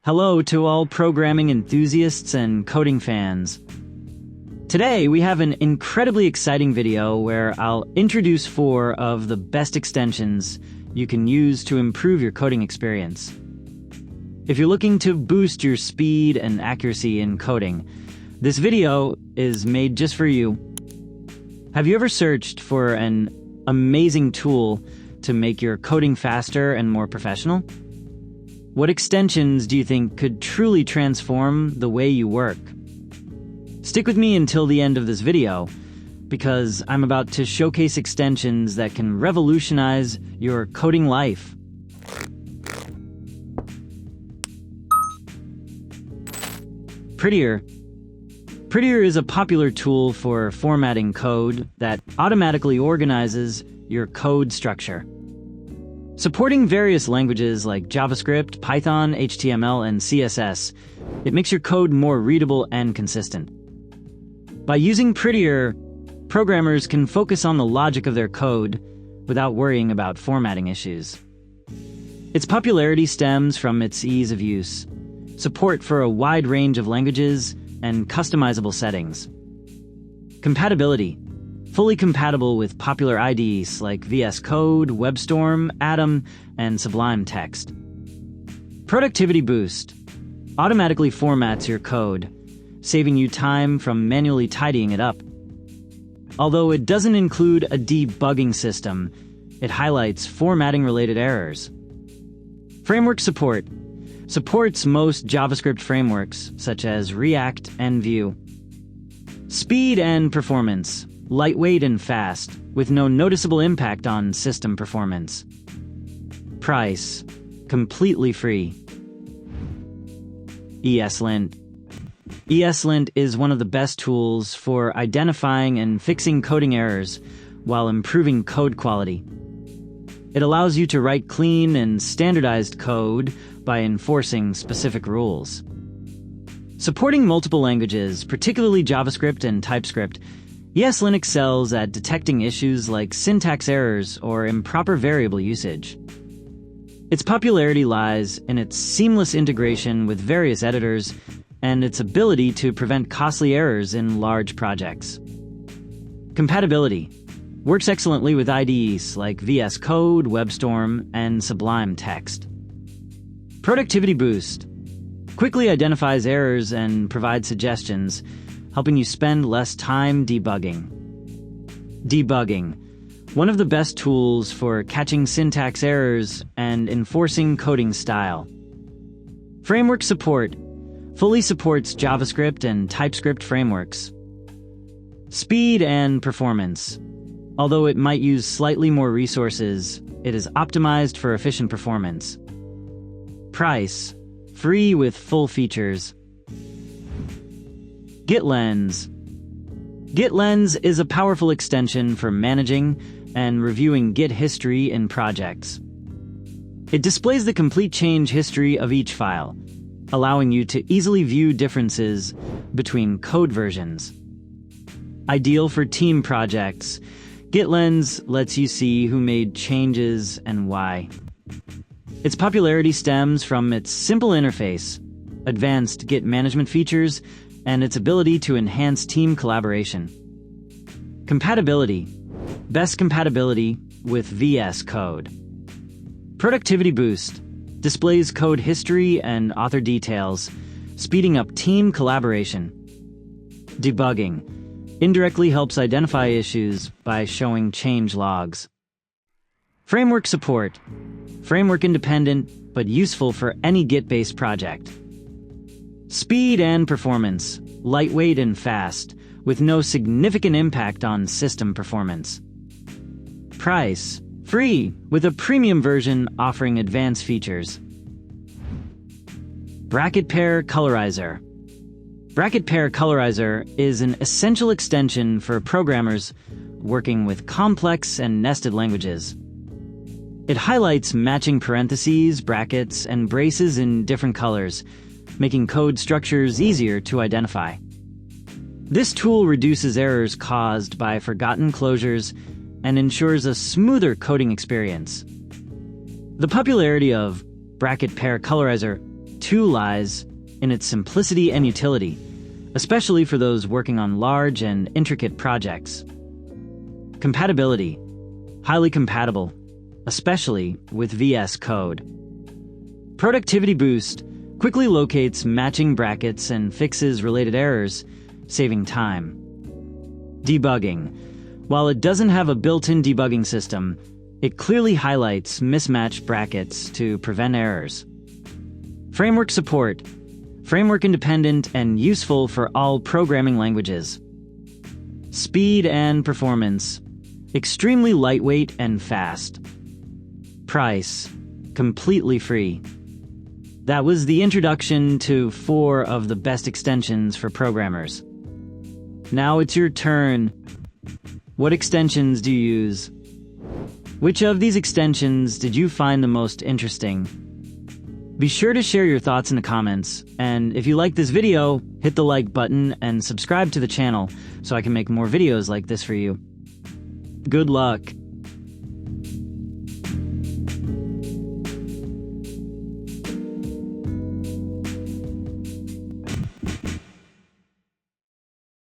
Hello to all programming enthusiasts and coding fans. Today we have an incredibly exciting video where I'll introduce 4 of the best extensions you can use to improve your coding experience. If you're looking to boost your speed and accuracy in coding, this video is made just for you. Have you ever searched for an amazing tool to make your coding faster and more professional? What extensions do you think could truly transform the way you work? Stick with me until the end of this video, because I'm about to showcase extensions that can revolutionize your coding life. Prettier. Prettier is a popular tool for formatting code that automatically organizes your code structure. Supporting various languages like JavaScript, Python, HTML, and CSS, it makes your code more readable and consistent. By using Prettier, programmers can focus on the logic of their code without worrying about formatting issues. Its popularity stems from its ease of use, support for a wide range of languages, and customizable settings. Compatibility. Fully compatible with popular IDEs like VS Code, WebStorm, Atom, and Sublime Text. Productivity boost. Automatically formats your code, saving you time from manually tidying it up. Although it doesn't include a debugging system, it highlights formatting-related errors. Framework support. Supports most JavaScript frameworks, such as React and Vue. Speed and performance. Lightweight and fast, with no noticeable impact on system performance. Price. Completely free. ESLint. ESLint is one of the best tools for identifying and fixing coding errors while improving code quality. It allows you to write clean and standardized code by enforcing specific rules. Supporting multiple languages, particularly JavaScript and TypeScript, ESLint excels at detecting issues like syntax errors or improper variable usage. Its popularity lies in its seamless integration with various editors and its ability to prevent costly errors in large projects. Compatibility. Works excellently with IDEs like VS Code, WebStorm, and Sublime Text. Productivity boost. Quickly identifies errors and provides suggestions, helping you spend less time debugging. Debugging. One of the best tools for catching syntax errors and enforcing coding style. Framework support. Fully supports JavaScript and TypeScript frameworks. Speed and performance. Although it might use slightly more resources, it is optimized for efficient performance. Price. Free with full features. GitLens. GitLens is a powerful extension for managing and reviewing Git history in projects. It displays the complete change history of each file, allowing you to easily view differences between code versions. Ideal for team projects, GitLens lets you see who made changes and why. Its popularity stems from its simple interface, advanced Git management features, and its ability to enhance team collaboration. Compatibility. Best compatibility with VS Code. Productivity boost. Displays code history and author details, speeding up team collaboration. Debugging. Indirectly helps identify issues by showing change logs. Framework support. Framework independent, but useful for any Git-based project. Speed and performance. Lightweight and fast, with no significant impact on system performance. Price. Free, with a premium version offering advanced features. Bracket Pair Colorizer. Bracket Pair Colorizer is an essential extension for programmers working with complex and nested languages. It highlights matching parentheses, brackets, and braces in different colors, making code structures easier to identify. This tool reduces errors caused by forgotten closures and ensures a smoother coding experience. The popularity of Bracket Pair Colorizer too lies in its simplicity and utility, especially for those working on large and intricate projects. Compatibility. Highly compatible, especially with VS Code. Productivity boost quickly locates matching brackets and fixes related errors, saving time. Debugging. While it doesn't have a built-in debugging system, it clearly highlights mismatched brackets to prevent errors. Framework support. Framework independent and useful for all programming languages. Speed and performance. Extremely lightweight and fast. Price. Completely free. That was the introduction to 4 of the best extensions for programmers. Now it's your turn. What extensions do you use? Which of these extensions did you find the most interesting? Be sure to share your thoughts in the comments, and if you like this video, hit the like button and subscribe to the channel so I can make more videos like this for you. Good luck!